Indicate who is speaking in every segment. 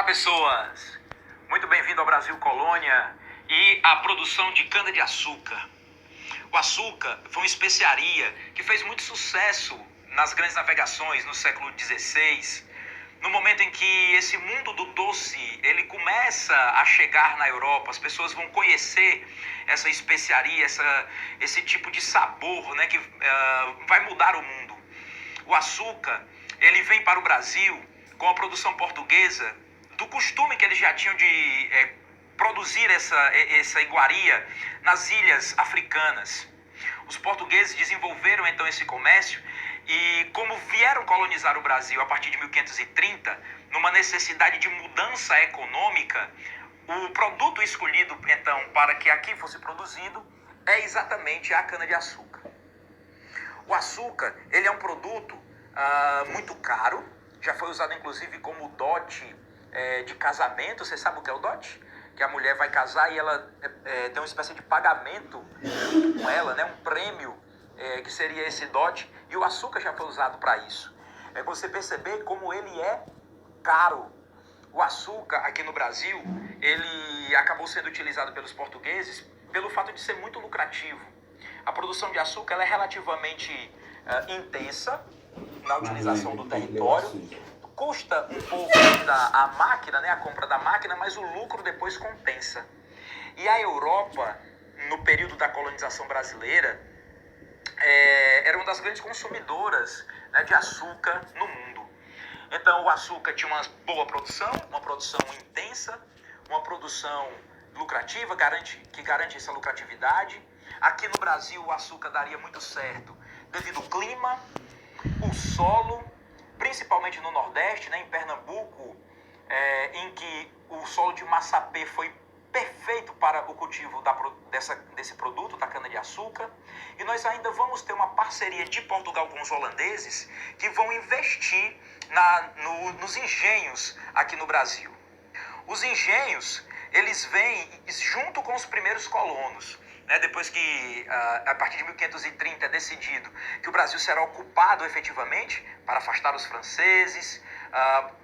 Speaker 1: Pessoas! Muito bem-vindo ao Brasil Colônia e à produção de cana-de-açúcar. O açúcar foi uma especiaria que fez muito sucesso nas grandes navegações no século XVI, no momento em que esse mundo do doce ele começa a chegar na Europa. As pessoas vão conhecer essa especiaria, esse tipo de sabor, né, que vai mudar o mundo. O açúcar ele vem para o Brasil com a produção portuguesa, do costume que eles já tinham de produzir essa iguaria nas ilhas africanas. Os portugueses desenvolveram então esse comércio e, como vieram colonizar o Brasil a partir de 1530, numa necessidade de mudança econômica, o produto escolhido então para que aqui fosse produzido é exatamente a cana-de-açúcar. O açúcar ele é um produto muito caro, já foi usado inclusive como dote de casamento. Você sabe o que é o dote? Que a mulher vai casar e ela tem uma espécie de pagamento junto com ela, né? Um prêmio que seria esse dote, e o açúcar já foi usado para isso. É você perceber como ele é caro. O açúcar aqui no Brasil, ele acabou sendo utilizado pelos portugueses pelo fato de ser muito lucrativo. A produção de açúcar ela é relativamente intensa na utilização do território. Custa um pouco a máquina, né, a compra da máquina, mas o lucro depois compensa. E a Europa, no período da colonização brasileira, era uma das grandes consumidoras, né, de açúcar no mundo. Então o açúcar tinha uma boa produção, uma produção intensa, uma produção lucrativa, que garante essa lucratividade. Aqui no Brasil o açúcar daria muito certo devido ao clima, o solo, principalmente no Nordeste, né, em Pernambuco, em que o solo de Massapê foi perfeito para o cultivo desse produto, da cana-de-açúcar. E nós ainda vamos ter uma parceria de Portugal com os holandeses que vão investir nos engenhos aqui no Brasil. Os engenhos, eles vêm junto com os primeiros colonos. Depois que, a partir de 1530, é decidido que o Brasil será ocupado efetivamente para afastar os franceses,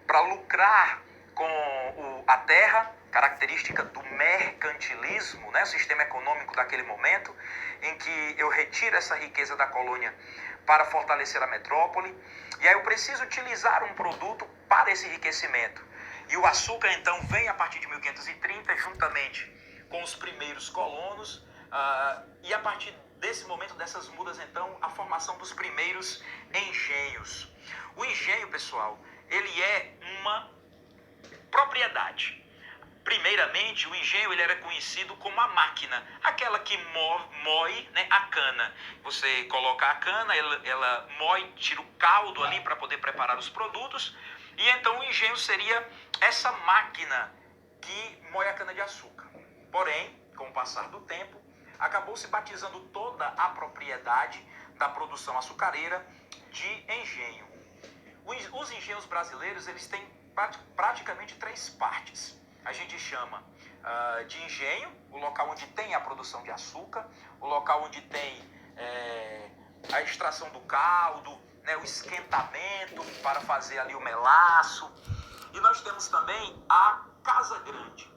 Speaker 1: para lucrar com a terra, característica do mercantilismo, né, o sistema econômico daquele momento, em que eu retiro essa riqueza da colônia para fortalecer a metrópole, e aí eu preciso utilizar um produto para esse enriquecimento. E o açúcar, então, vem a partir de 1530, juntamente com os primeiros colonos, e a partir desse momento, dessas mudas, então, a formação dos primeiros engenhos. O engenho, pessoal, ele é uma propriedade. Primeiramente, o engenho ele era conhecido como a máquina, aquela que moe, né, a cana. Você coloca a cana, ela moe, tira o caldo ali para poder preparar os produtos, e então o engenho seria essa máquina que moe a cana-de-açúcar. Porém, com o passar do tempo, acabou se batizando toda a propriedade da produção açucareira de engenho. Os engenhos brasileiros eles têm praticamente três partes. A gente chama de engenho, o local onde tem a produção de açúcar, o local onde tem a extração do caldo, né, o esquentamento para fazer ali o melaço. E nós temos também a Casa Grande.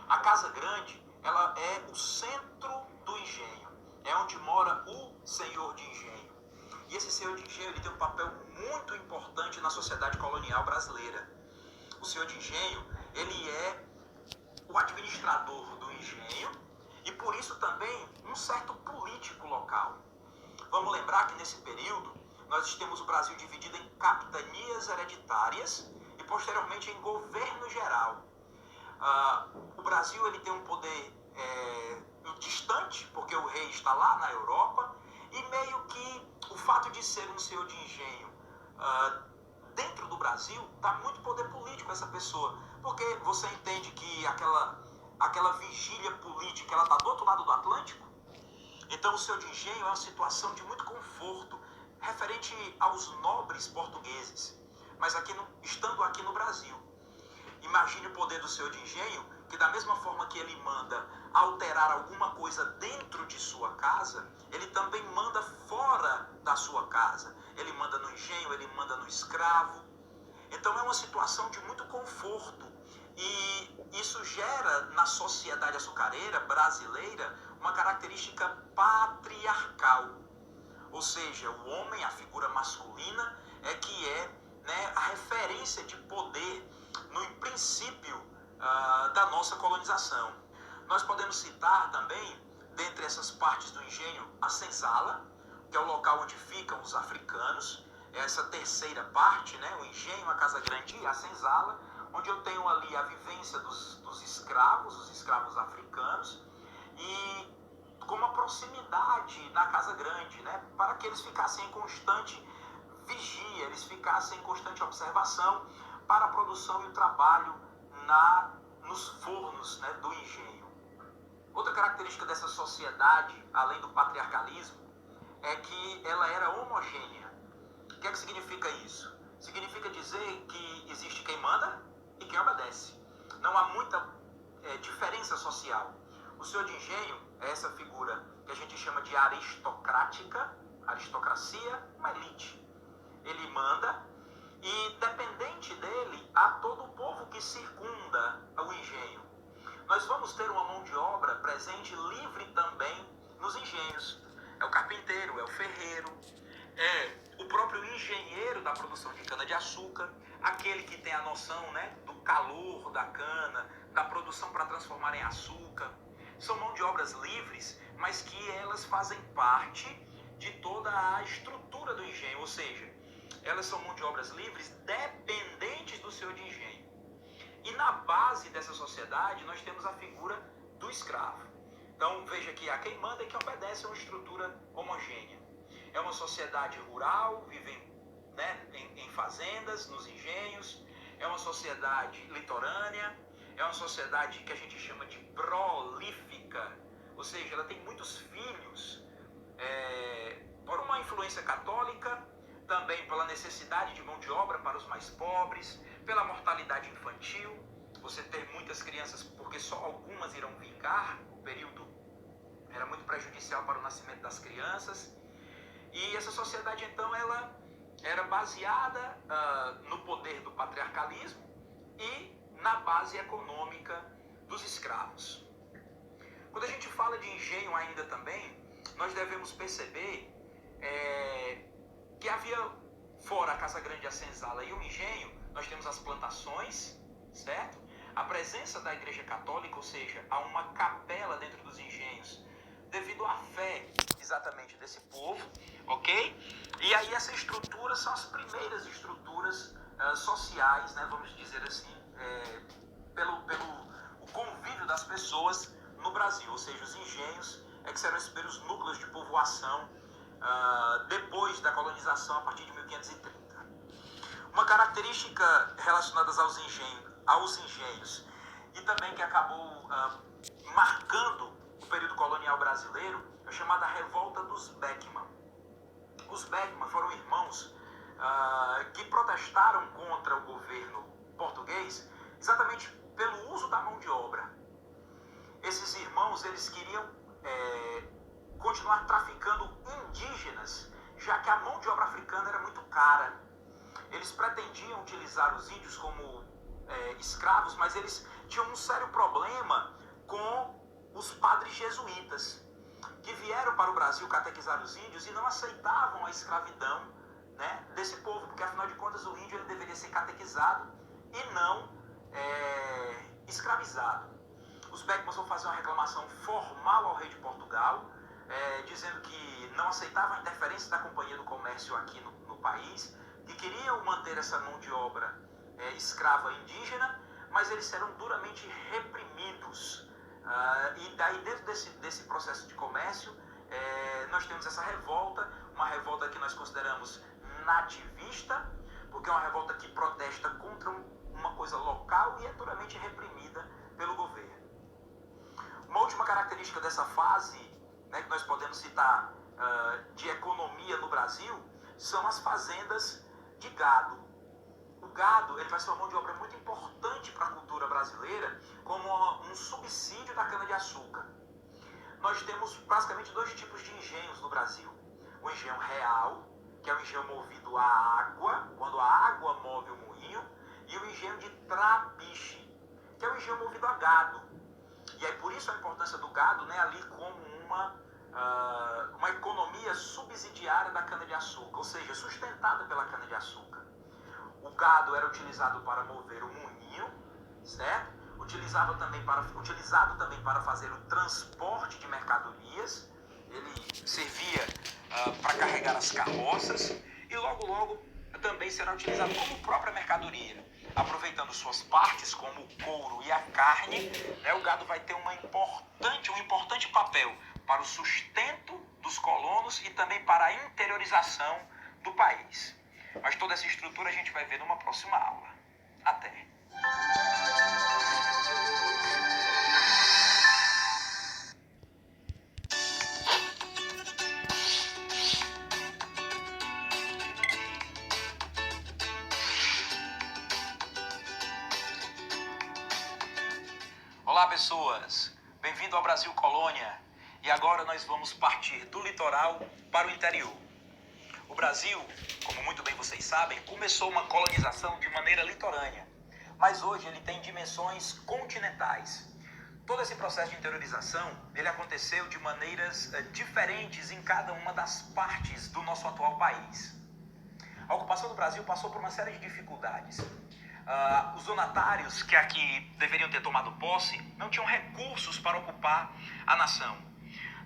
Speaker 1: A Casa Grande, ela é o centro do engenho, é onde mora o senhor de engenho. E esse senhor de engenho ele tem um papel muito importante na sociedade colonial brasileira. O senhor de engenho, ele é o administrador do engenho e por isso também um certo político local. Vamos lembrar que nesse período nós temos o Brasil dividido em capitanias hereditárias e posteriormente em governo geral. O Brasil ele tem um poder distante, porque o rei está lá na Europa, e meio que o fato de ser um senhor de engenho dentro do Brasil dá muito poder político a essa pessoa, porque você entende que aquela vigília política ela está do outro lado do Atlântico. Então o senhor de engenho é uma situação de muito conforto referente aos nobres portugueses, mas estando aqui no Brasil. Imagine o poder do senhor de engenho, que da mesma forma que ele manda alterar alguma coisa dentro de sua casa, ele também manda fora da sua casa. Ele manda no engenho, ele manda no escravo. Então é uma situação de muito conforto e isso gera na sociedade açucareira brasileira uma característica patriarcal. Ou seja, o homem, a figura masculina, é que é, né, a referência de poder no princípio da nossa colonização. Nós podemos citar também, dentre essas partes do engenho, a senzala, que é o local onde ficam os africanos, essa terceira parte, né, o engenho, a casa grande e a senzala, onde eu tenho ali a vivência dos escravos, os escravos africanos, e com uma proximidade na casa grande, né, para que eles ficassem em constante vigia, eles ficassem em constante observação para a produção e o trabalho nos fornos, né, do engenho. Outra característica dessa sociedade, além do patriarcalismo, é que ela era homogênea. O que é que significa isso? Significa dizer que existe quem manda e quem obedece. Não há muita diferença social. O senhor de engenho é essa figura que a gente chama de aristocrática, aristocracia, uma elite. Ele manda e, dependente dele, há todo o povo que circunda o engenho. Nós vamos ter uma mão de obra presente livre também nos engenhos. É o carpinteiro, é o ferreiro, é o próprio engenheiro da produção de cana-de-açúcar, aquele que tem a noção, né, do calor da cana, da produção para transformar em açúcar. São mão de obras livres, mas que elas fazem parte de toda a estrutura do engenho, ou seja, elas são mão de obras livres dependentes do senhor de engenho. E na base dessa sociedade nós temos a figura do escravo. Então veja que há quem manda e quem obedece a uma estrutura homogênea. É uma sociedade rural, vivem, né, em fazendas, nos engenhos. É uma sociedade litorânea. É uma sociedade que a gente chama de prolífica. Ou seja, ela tem muitos filhos. Por uma influência católica, também pela necessidade de mão de obra para os mais pobres, pela mortalidade infantil, você ter muitas crianças porque só algumas irão vingar, o período era muito prejudicial para o nascimento das crianças. E essa sociedade, então, ela era baseada no poder do patriarcalismo e na base econômica dos escravos. Quando a gente fala de engenho ainda também, nós devemos perceber que havia, fora a Casa Grande, a senzala e o engenho, nós temos as plantações, certo? A presença da Igreja Católica, ou seja, há uma capela dentro dos engenhos, devido à fé exatamente desse povo, ok? E aí essa estrutura são as primeiras estruturas sociais, né, vamos dizer assim, pelo o convívio das pessoas no Brasil, ou seja, os engenhos que serão esses primeiros núcleos de povoação depois da colonização a partir de 1530. Uma característica relacionada aos engenhos e também que acabou marcando o período colonial brasileiro é chamada Revolta dos Beckman. Os Beckman foram irmãos que protestaram contra o governo português exatamente pelo uso da mão de obra. Esses irmãos, eles queriam continuar traficando indígenas, já que a mão de obra africana era muito cara. Eles pretendiam utilizar os índios como escravos, mas eles tinham um sério problema com os padres jesuítas, que vieram para o Brasil catequizar os índios e não aceitavam a escravidão, né, desse povo, porque afinal de contas o índio ele deveria ser catequizado e não escravizado. Os Beckman vão fazer uma reclamação formal ao rei de Portugal, dizendo que não aceitavam a interferência da Companhia do Comércio aqui no país, que queriam manter essa mão de obra escrava indígena, mas eles serão duramente reprimidos. E daí, dentro desse processo de comércio, nós temos essa revolta, uma revolta que nós consideramos nativista, porque é uma revolta que protesta contra uma coisa local e é duramente reprimida pelo governo. Uma última característica dessa fase, né, que nós podemos citar de economia no Brasil, são as fazendas de gado. O gado ele vai ser uma mão de obra muito importante para a cultura brasileira como um subsídio da cana-de-açúcar. Nós temos basicamente dois tipos de engenhos no Brasil. O engenho real, que é o engenho movido à água, quando a água move o moinho, e o engenho de Trapiche, que é um engenho movido a gado. E aí por isso a importância do gado, né, ali como uma economia subsidiária da cana-de-açúcar, ou seja, sustentada pela cana-de-açúcar. O gado era utilizado para mover o moinho, certo? Utilizado também para fazer o transporte de mercadorias. Ele servia para carregar as carroças e logo também será utilizado como própria mercadoria. Aproveitando suas partes, como o couro e a carne, né, o gado vai ter um importante papel para o sustento dos colonos e também para a interiorização do país. Mas toda essa estrutura a gente vai ver numa próxima aula. Até! Olá, pessoas! Bem-vindo ao Brasil Colônia. E agora nós vamos partir do litoral para o interior. O Brasil, como muito bem vocês sabem, começou uma colonização de maneira litorânea, mas hoje ele tem dimensões continentais. Todo esse processo de interiorização, ele aconteceu de maneiras diferentes em cada uma das partes do nosso atual país. A ocupação do Brasil passou por uma série de dificuldades. Os donatários que aqui deveriam ter tomado posse não tinham recursos para ocupar a nação.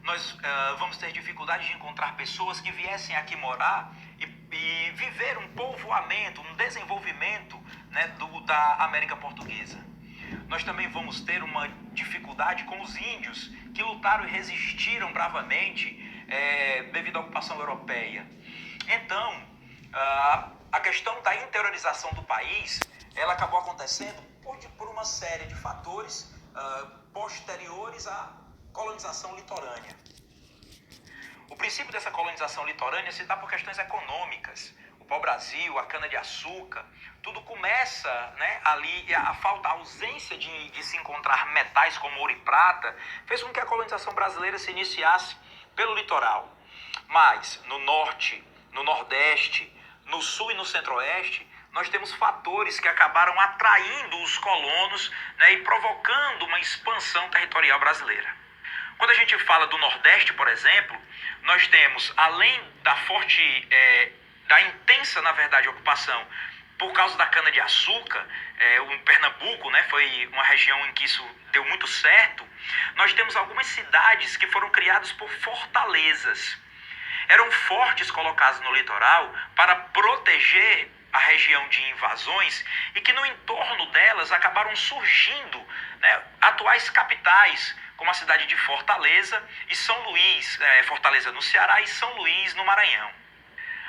Speaker 1: Nós vamos ter dificuldade de encontrar pessoas que viessem aqui morar e viver um povoamento, um desenvolvimento, né, da América Portuguesa. Nós também vamos ter uma dificuldade com os índios que lutaram e resistiram bravamente devido à ocupação europeia. Então, a questão da interiorização do país, ela acabou acontecendo por uma série de fatores posteriores à colonização litorânea. O princípio dessa colonização litorânea se dá por questões econômicas. O pau-brasil, a cana-de-açúcar, tudo começa, né, ali, a ausência de se encontrar metais como ouro e prata, fez com que a colonização brasileira se iniciasse pelo litoral. Mas no norte, no nordeste, no sul e no centro-oeste, nós temos fatores que acabaram atraindo os colonos, né, e provocando uma expansão territorial brasileira. Quando a gente fala do Nordeste, por exemplo, nós temos, além da intensa, na verdade, ocupação por causa da cana-de-açúcar, o Pernambuco, né, foi uma região em que isso deu muito certo, nós temos algumas cidades que foram criadas por fortalezas. Eram fortes colocados no litoral para proteger a região de invasões e que no entorno delas acabaram surgindo, né, atuais capitais, como a cidade de Fortaleza e São Luís, Fortaleza no Ceará e São Luís no Maranhão.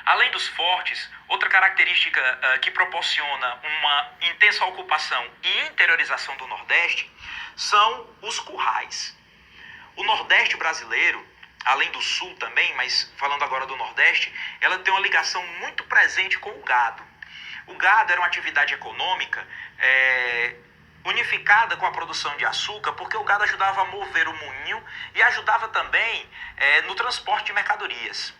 Speaker 1: Além dos fortes, outra característica que proporciona uma intensa ocupação e interiorização do Nordeste são os currais. O Nordeste brasileiro, além do Sul também, mas falando agora do Nordeste, ela tem uma ligação muito presente com o gado. O gado era uma atividade econômica unificada com a produção de açúcar, porque o gado ajudava a mover o moinho e ajudava também no transporte de mercadorias.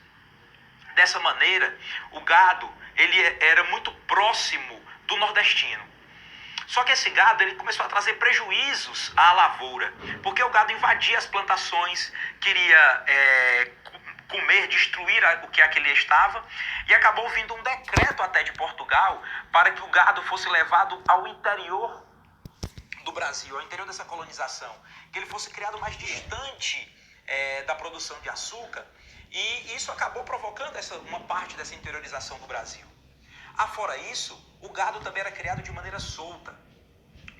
Speaker 1: Dessa maneira, o gado ele era muito próximo do nordestino. Só que esse gado ele começou a trazer prejuízos à lavoura, porque o gado invadia as plantações, queria comer, destruir o que aquele estava, e acabou vindo um decreto até de Portugal para que o gado fosse levado ao interior do Brasil, ao interior dessa colonização, que ele fosse criado mais distante da produção de açúcar, e isso acabou provocando uma parte dessa interiorização do Brasil. Afora isso, o gado também era criado de maneira solta,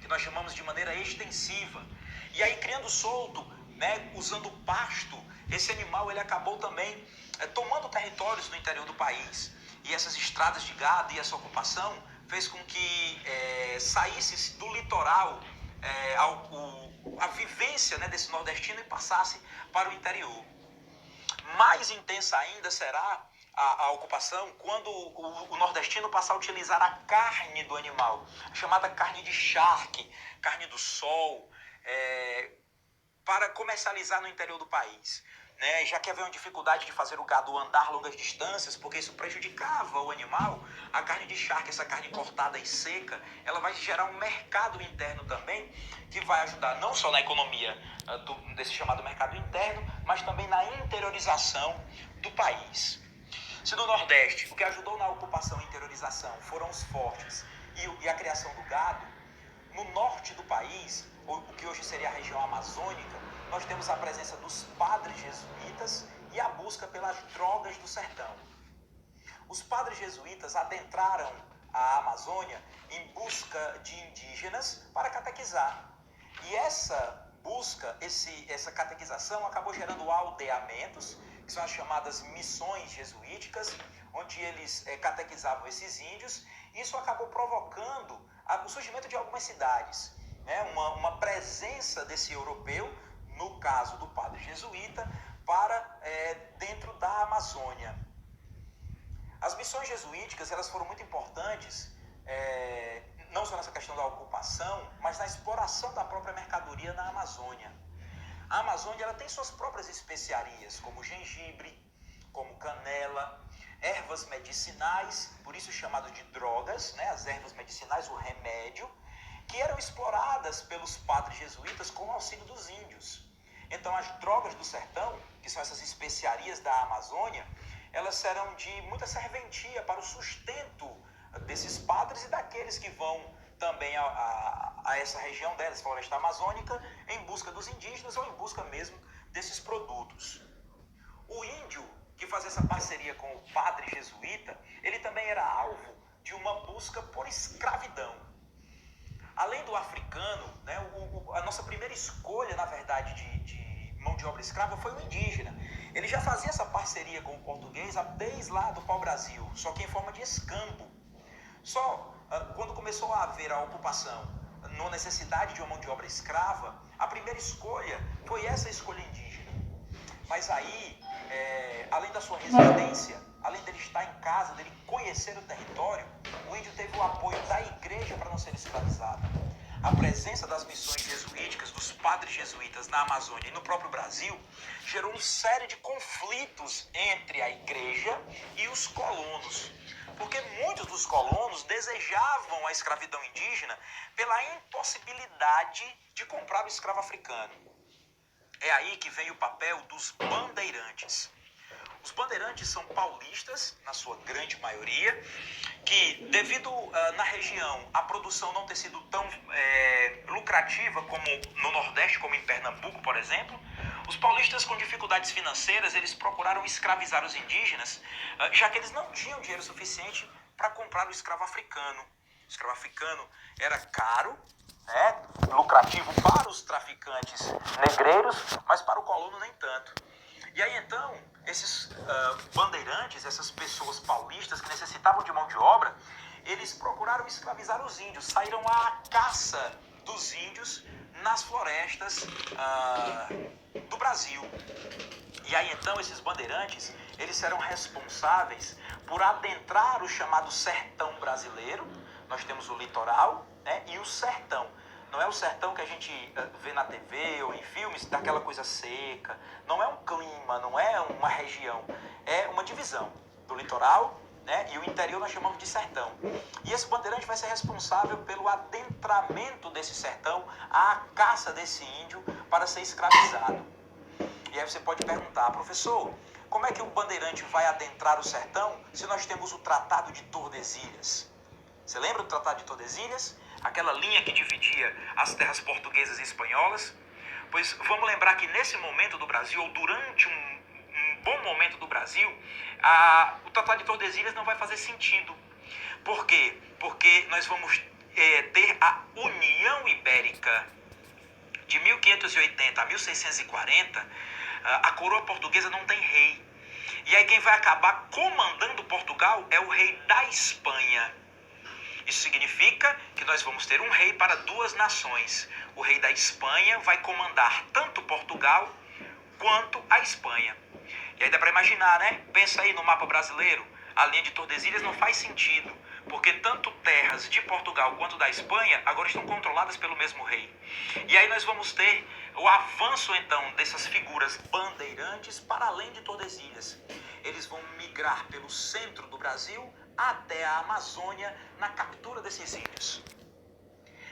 Speaker 1: que nós chamamos de maneira extensiva. E aí, criando solto, né, usando pasto, esse animal ele acabou também tomando territórios no interior do país. E essas estradas de gado e essa ocupação fez com que saísse do litoral a vivência, né, desse nordestino e passasse para o interior. Mais intensa ainda será a ocupação quando o nordestino passar a utilizar a carne do animal, chamada carne de charque, carne do sol, para comercializar no interior do país. Né? Já que havia uma dificuldade de fazer o gado andar longas distâncias, porque isso prejudicava o animal, a carne de charque, essa carne cortada e seca, ela vai gerar um mercado interno também, que vai ajudar não só na economia desse chamado mercado interno, mas também na interiorização do país. Se no Nordeste, o que ajudou na ocupação e interiorização foram os fortes e a criação do gado, no norte do país, o que hoje seria a região amazônica, nós temos a presença dos padres jesuítas e a busca pelas drogas do sertão. Os padres jesuítas adentraram a Amazônia em busca de indígenas para catequizar. E essa busca, essa catequização acabou gerando aldeamentos, que são as chamadas missões jesuíticas, onde eles catequizavam esses índios. Isso acabou provocando o surgimento de algumas cidades, né? Uma presença desse europeu, no caso do padre jesuíta, para dentro da Amazônia. As missões jesuíticas, elas foram muito importantes, não só nessa questão da ocupação, mas na exploração da própria mercadoria na Amazônia. A Amazônia, ela tem suas próprias especiarias, como gengibre, como canela, ervas medicinais, por isso chamado de drogas, né? As ervas medicinais, o remédio, que eram exploradas pelos padres jesuítas com o auxílio dos índios. Então, as drogas do sertão, que são essas especiarias da Amazônia, elas serão de muita serventia para o sustento desses padres e daqueles que vão também a essa região delas, floresta amazônica, em busca dos indígenas ou em busca mesmo desses produtos. O índio que fazia essa parceria com o padre jesuíta, ele também era alvo de uma busca por escravidão. Além do africano, né, a nossa primeira escolha, na verdade, de mão de obra escrava foi o indígena. Ele já fazia essa parceria com o português desde lá do pau-brasil, só que em forma de escambo. Só quando começou a haver a ocupação, na necessidade de uma mão de obra escrava, a primeira escolha foi essa escolha indígena. Mas aí, além da sua resistência, além dele estar em casa, dele conhecer o território, o índio teve o apoio da igreja para não ser escravizado. A presença das missões jesuíticas, dos padres jesuítas na Amazônia e no próprio Brasil, gerou uma série de conflitos entre a igreja e os colonos. Porque muitos dos colonos desejavam a escravidão indígena pela impossibilidade de comprar o escravo africano. É aí que vem o papel dos bandeirantes. Os bandeirantes são paulistas, na sua grande maioria, que devido na região a produção não ter sido tão lucrativa como no Nordeste, como em Pernambuco, por exemplo, os paulistas com dificuldades financeiras, eles procuraram escravizar os indígenas, já que eles não tinham dinheiro suficiente para comprar o escravo africano. O escravo africano era caro, né, lucrativo para os traficantes negreiros, mas para o colono nem tanto. E aí então, esses bandeirantes, essas pessoas paulistas que necessitavam de mão de obra, eles procuraram escravizar os índios, saíram à caça dos índios nas florestas do Brasil. E aí então esses bandeirantes, eles serão responsáveis por adentrar o chamado sertão brasileiro. Nós temos o litoral, né, e o sertão. Não é o sertão que a gente vê na TV ou em filmes, daquela coisa seca. Não é um clima, não é uma região. É uma divisão do litoral, né, e o interior nós chamamos de sertão. E esse bandeirante vai ser responsável pelo adentramento desse sertão, à caça desse índio para ser escravizado. E aí você pode perguntar, professor, como é que o bandeirante vai adentrar o sertão se nós temos o Tratado de Tordesilhas? Você lembra do Tratado de Tordesilhas? Aquela linha que dividia as terras portuguesas e espanholas? Pois vamos lembrar que nesse momento do Brasil, ou durante um bom momento do Brasil, o Tratado de Tordesilhas não vai fazer sentido. Por quê? Porque nós vamos ter a União Ibérica. De 1580 a 1640, a coroa portuguesa não tem rei. E aí quem vai acabar comandando Portugal é o rei da Espanha. Isso significa que nós vamos ter um rei para duas nações. O rei da Espanha vai comandar tanto Portugal quanto a Espanha. E aí dá para imaginar, né? Pensa aí no mapa brasileiro. A linha de Tordesilhas não faz sentido, porque tanto terras de Portugal quanto da Espanha agora estão controladas pelo mesmo rei. E aí nós vamos ter o avanço então dessas figuras bandeirantes para além de Tordesilhas. Eles vão migrar pelo centro do Brasil até a Amazônia na captura desses índios.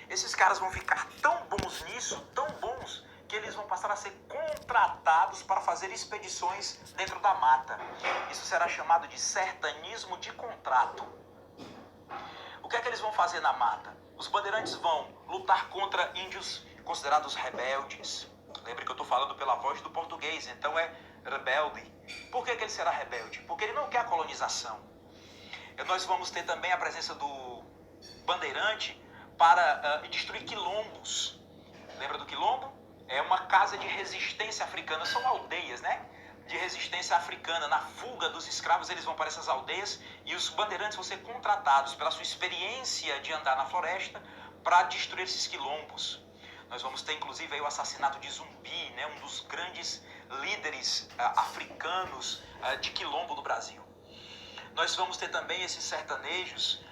Speaker 1: Esses caras vão ficar tão bons nisso, tão bons, que eles vão passar a ser contratados para fazer expedições dentro da mata. Isso será chamado de sertanismo de contrato. O que é que eles vão fazer na mata? Os bandeirantes vão lutar contra índios considerados rebeldes. Lembre que eu estou falando pela voz do português, então é rebelde. Por que ele será rebelde? Porque ele não quer a colonização. Nós vamos ter também a presença do bandeirante para destruir quilombos. Lembra do quilombo? É uma casa de resistência africana, são aldeias, né? De resistência africana. Na fuga dos escravos, eles vão para essas aldeias e os bandeirantes vão ser contratados pela sua experiência de andar na floresta para destruir esses quilombos. Nós vamos ter, inclusive, aí o assassinato de Zumbi, né? Um dos grandes líderes africanos de quilombo do Brasil. Nós vamos ter também esses sertanejos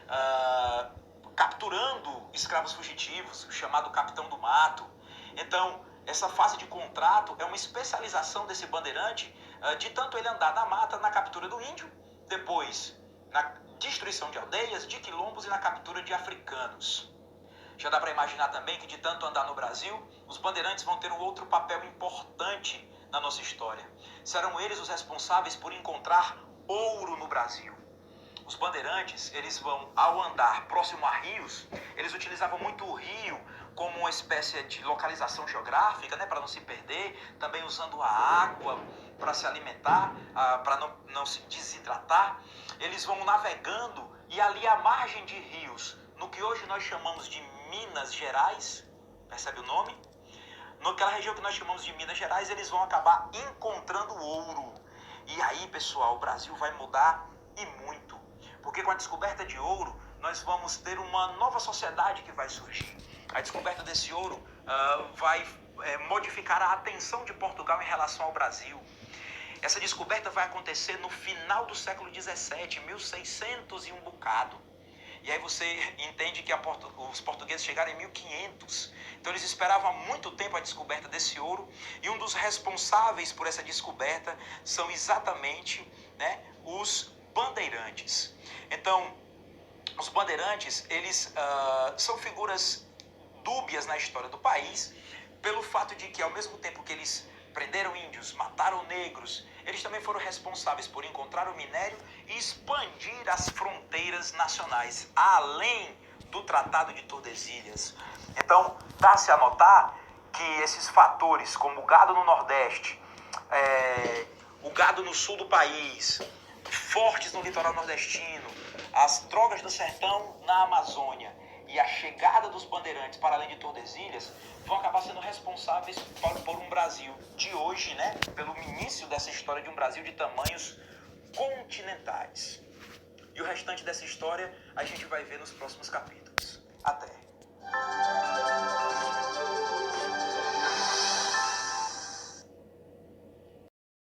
Speaker 1: capturando escravos fugitivos, o chamado Capitão do Mato. Então, essa fase de contrato é uma especialização desse bandeirante, de tanto ele andar na mata, na captura do índio, depois na destruição de aldeias, de quilombos e na captura de africanos. Já dá para imaginar também que de tanto andar no Brasil, os bandeirantes vão ter um outro papel importante na nossa história. Serão eles os responsáveis por encontrar ouro no Brasil. Os bandeirantes, eles vão, ao andar próximo a rios, eles utilizavam muito o rio como uma espécie de localização geográfica, né, para não se perder, também usando a água para se alimentar, para não se desidratar. Eles vão navegando e ali à margem de rios, no que hoje nós chamamos de Minas Gerais, percebe o nome? Naquela região que nós chamamos de Minas Gerais, eles vão acabar encontrando ouro. E aí, pessoal, o Brasil vai mudar e muito. Porque com a descoberta de ouro, nós vamos ter uma nova sociedade que vai surgir. A descoberta desse ouro vai modificar a atenção de Portugal em relação ao Brasil. Essa descoberta vai acontecer no final do século XVII, 1600 e um bocado. E aí você entende que os portugueses chegaram em 1500. Então eles esperavam há muito tempo a descoberta desse ouro. E um dos responsáveis por essa descoberta são exatamente, né, os bandeirantes. Então, os bandeirantes, eles são figuras dúbias na história do país, pelo fato de que, ao mesmo tempo que eles prenderam índios, mataram negros, eles também foram responsáveis por encontrar o minério e expandir as fronteiras nacionais, além do Tratado de Tordesilhas. Então, dá-se a notar que esses fatores, como o gado no Nordeste, o gado no sul do país, fortes no litoral nordestino, as drogas do sertão na Amazônia e a chegada dos bandeirantes para além de Tordesilhas vão acabar sendo responsáveis por um Brasil de hoje, né? Pelo início dessa história de um Brasil de tamanhos continentais. E o restante dessa história a gente vai ver nos próximos capítulos. Até!